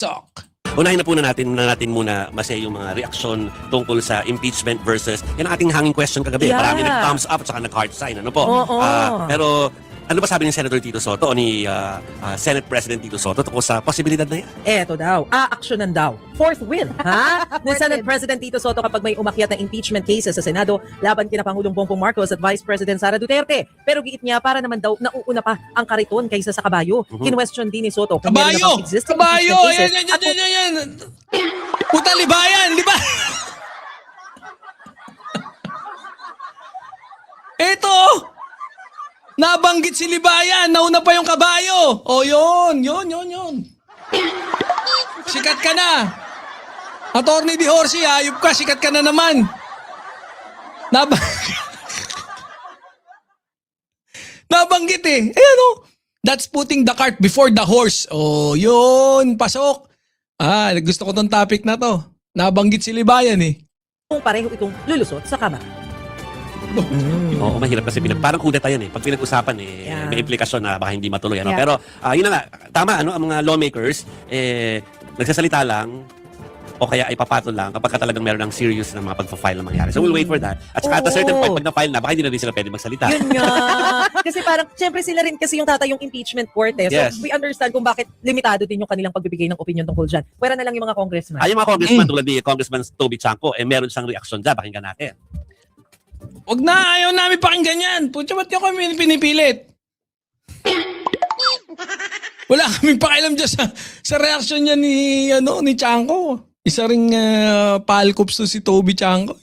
Talk. Unahin na po natin muna Masay yung mga reaksyon tungkol sa impeachment versus yan ang ating hanging question kagabi. Yeah. Marami nag-thumbs up at saka nag-heart sign. Ano po? Oo. Pero ano ba sabi ni Senator Tito Soto o ni Senate President Tito Soto tungkol sa posibilidad na yan? Eto daw, aaksyonan daw. Forthwith, ha? Ni Senate President Tito Soto kapag may umakyat na impeachment cases sa Senado laban kina Pangulong Bongbong Marcos at Vice President Sara Duterte. Pero giit niya para naman daw nauuna pa ang kariton kaysa sa kabayo. Kinwestiyon din ni Soto kung meron Kabayo! namang existing Kabayo! impeachment cases. Yan. Puta, libayan! Liba! Eto! Nabanggit si Libayan! Nauna pa yung kabayo! O yun! Sikat ka na! Attorney Di Horsey, ayop ka! Sikat ka na naman! Nabanggit eh! Ayan o! That's putting the cart before the horse. Oh, yun! Pasok! Gusto ko tong topic na to. Nabanggit si Libayan eh. Kung pareho itong lulusot sa Kamara. Oo, mahirap kasi parang kudeta yan eh. Pag pinag-usapan Yeah. may implikasyon na baka hindi matuloy. Ano? Yeah. Pero yun na nga, tama, ang mga lawmakers, nagsasalita lang o kaya ay papatol lang kapag talagang meron ng serious na mga pag-file na mangyari. So we'll wait for that. At saka at a certain point, pag na-file na, baka hindi na rin sila pwede magsalita. Yun nga. Kasi parang, syempre sila rin kasi yung tatay yung impeachment court eh. So Yes. we understand kung bakit limitado din yung kanilang pagbibigay ng opinion tungkol dyan. Pwera na lang yung mga congressman. Yung mga congressman tulad ni Congressman Toby Chanco, meron siyang reaksyon dyan. Pakinggan natin. Wag na, ayaw namin pakinggan yan. Putya, ba't yung kami pinipilit? Wala kaming pakialam dyan sa reaction niya ni Chanco. Isa ring palkops to si Toby Chanco.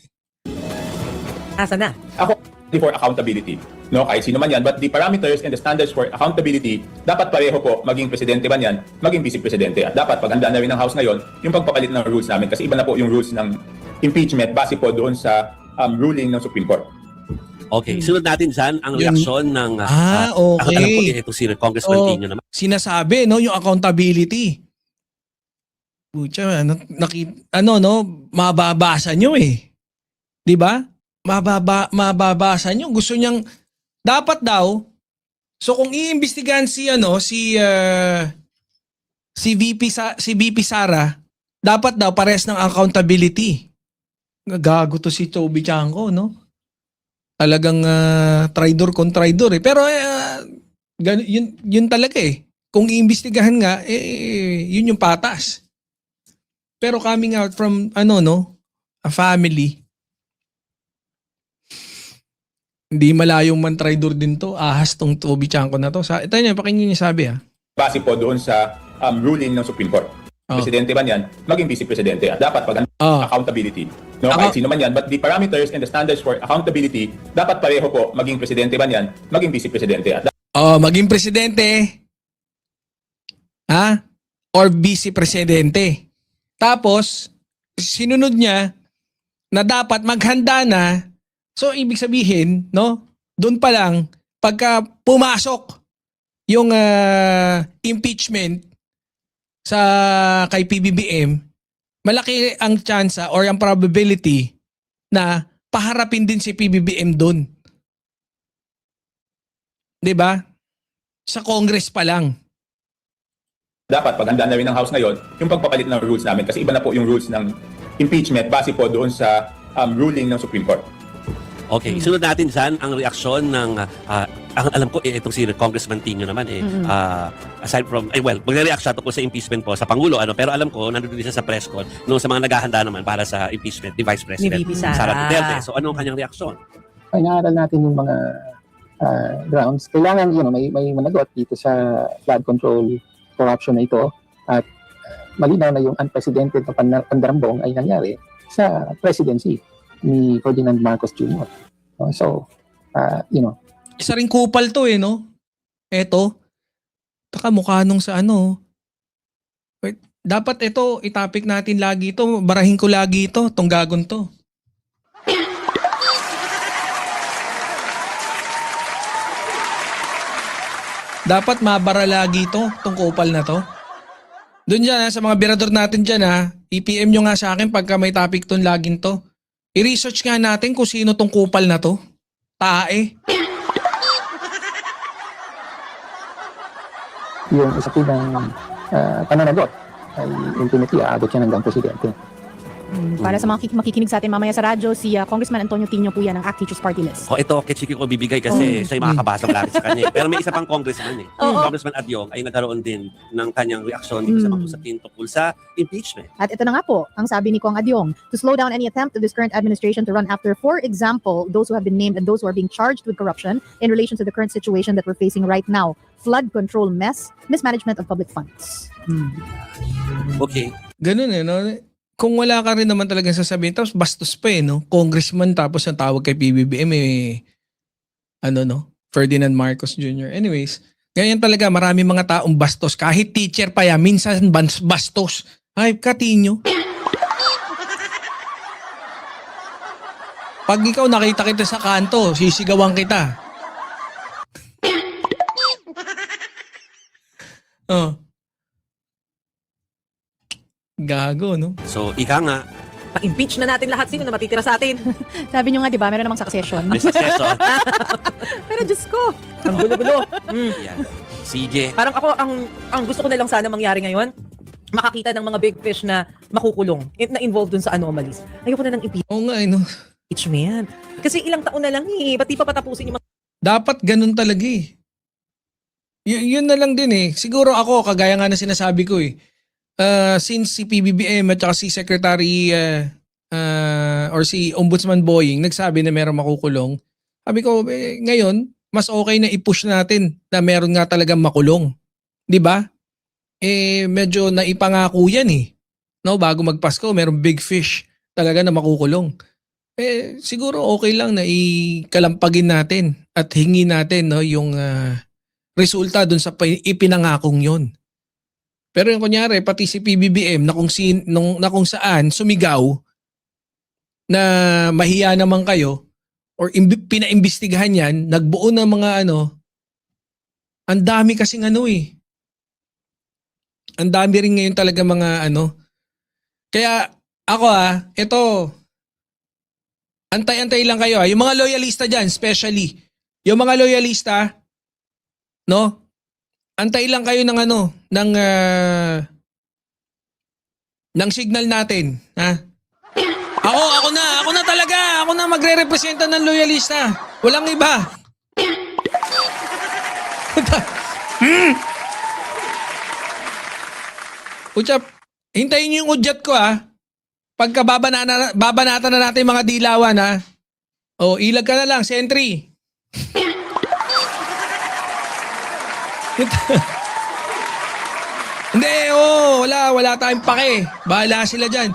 Asa na? Ako for accountability. No, kahit sino man yan, but the parameters and the standards for accountability, dapat pareho po, maging presidente man yan, maging vice presidente. At dapat paghanda na rin ng House ngayon, yung pagpapalit ng rules namin. Kasi iba na po yung rules ng impeachment base po doon sa ruling ng Supreme Court. Okay, sunod natin dyan ang reaksyon ng... Okay. Alam ko, ito si Congressman Tino naman. Sinasabi, no, yung accountability. Pucha, mababasa nyo eh. 'Di ba? Mababasa nyo. Gusto niyang dapat daw. So kung iimbestigahan si VP Sara, dapat daw pares ng accountability. Gago to si Toby Chanco, no? Talagang traidor kontra traidor eh. Pero yun talaga eh. Kung iimbestigahan nga, yun yung patas. Pero coming out from a family, hindi malayong man traidor din to. Ahas tong Toby Chanco na to. Ito niya, pakinggan niya sabi Base po doon sa ruling ng Supreme Court. Presidente man yan, maging vice presidente. At dapat accountability. No, kahit sino man yan, but the parameters and the standards for accountability, dapat pareho po, maging presidente man yan, maging vice presidente. At maging presidente. Or vice presidente. Tapos, sinunod niya na dapat maghanda na. So, ibig sabihin, no? Doon pa lang, pagka pumasok yung impeachment kay PBBM, malaki ang chance or ang probability na paharapin din si PBBM doon. 'Di ba? Sa Congress pa lang. dapat paghanda na rin ng House ngayon yung pagpapalit ng rules namin kasi iba na po yung rules ng impeachment base po doon sa ruling ng Supreme Court. Okay, sunod natin dyan ang reaksyon ng, alam ko, itong si Congressman Tino naman, aside from, magre-react siya tungkol sa impeachment po sa Pangulo, pero alam ko, nandun din siya sa press con, nung sa mga naghahanda naman para sa impeachment ni Vice President Ni VP Sara. Sara Duterte. So, ano ang kanyang reaksyon? Ay, naaral natin yung mga grounds. Kailangan, may managot dito sa flood control corruption na ito at malinaw na yung unprecedented na pandarambong ay nangyari sa presidency ni Ferdinand Marcos Jr. So, Isa ring kupal to no? Eto. Taka mukha nung sa Wait, dapat ito, itapik natin lagi ito. Barahin ko lagi ito, tong gagon to. Dapat mabara lagi ito, tong kupal na to. Doon dyan sa mga birador natin dyan i-PM nyo nga sa akin pagka may topic tong laging to. I-research nga natin kung sino tong kupal na to. Tae. yung usapin ng pananagot ay ultimately aabot yan hanggang presidente. Para sa mga makikinig sa atin mamaya sa radyo, si Congressman Antonio Tino po yan ng ACT Teachers Party List. O ito, kitchiki ko bibigay kasi siya yung makakabasa lagi sa kanya. Pero may isa pang congressman eh. Oo. Congressman Adyong ay nagkaroon din ng kanyang reaksyon dito sa mga usapin tungkol sa impeachment. At ito na nga po, ang sabi ni Kong Adyong, to slow down any attempt of this current administration to run after, for example, those who have been named and those who are being charged with corruption in relation to the current situation that we're facing right now. Flood control mess, mismanagement of public funds. Okay. Ganun eh, no? Kung wala ka rin naman talagang sasabihin, tapos bastos pa eh, no? Congressman tapos ang tawag kay PBBM eh, ano no? Ferdinand Marcos Jr. Anyways, ganyan talaga, marami mga taong bastos. Kahit teacher pa yan, minsan bastos. Ay, Katinyo. Pag ikaw nakita kita sa kanto, sisigawan kita. Oh. Gago, no? So, ika nga, Pa-impeach na natin lahat. Sino na matitira sa atin? Sabi nyo nga, di ba, meron namang succession. may successor. Pero Diyos ko, Ang gulo-gulo. Yan. CJ. Parang ako, ang gusto ko na lang sana mangyari ngayon, makakita ng mga big fish na makukulong, na involved dun sa anomalies. Ayoko na ng Oo nga, no? impeachment. Kasi ilang taon na lang eh. Ba't di pa patapusin yung mga Dapat ganun talaga eh. Yun na lang din eh. Siguro ako, kagaya nga na sinasabi ko eh. Since si PBBM at saka si Secretary or si Ombudsman Boying nagsabi na meron makukulong, sabi ko, ngayon, mas okay na i-push natin na meron nga talagang makulong. 'Di ba? Medyo naipangako yan eh. No, bago magpasko, merong big fish talaga na makukulong. Siguro okay lang na ikalampagin natin at hingin natin no, yung resulta dun sa ipinangakong yon. Pero yung kunyari, pati si PBBM na kung saan sumigaw na mahiya naman kayo or pinaimbestigahan yan, nagbuo ng mga ang dami kasing eh. Ang dami rin ngayon talaga mga Kaya ako ito, antay-antay lang kayo yung mga loyalista dyan, especially, yung mga loyalista, no? Antay lang kayo ng ng signal natin, ha? Ako na talaga. Ako na magre-representa ng loyalista. Walang iba. Uchap, hintayin niyo yung udyat ko Pagka babanatan na natin mga dilawan ilag ka na lang, sentry. Hindi, wala tayong pake. Bahala sila dyan.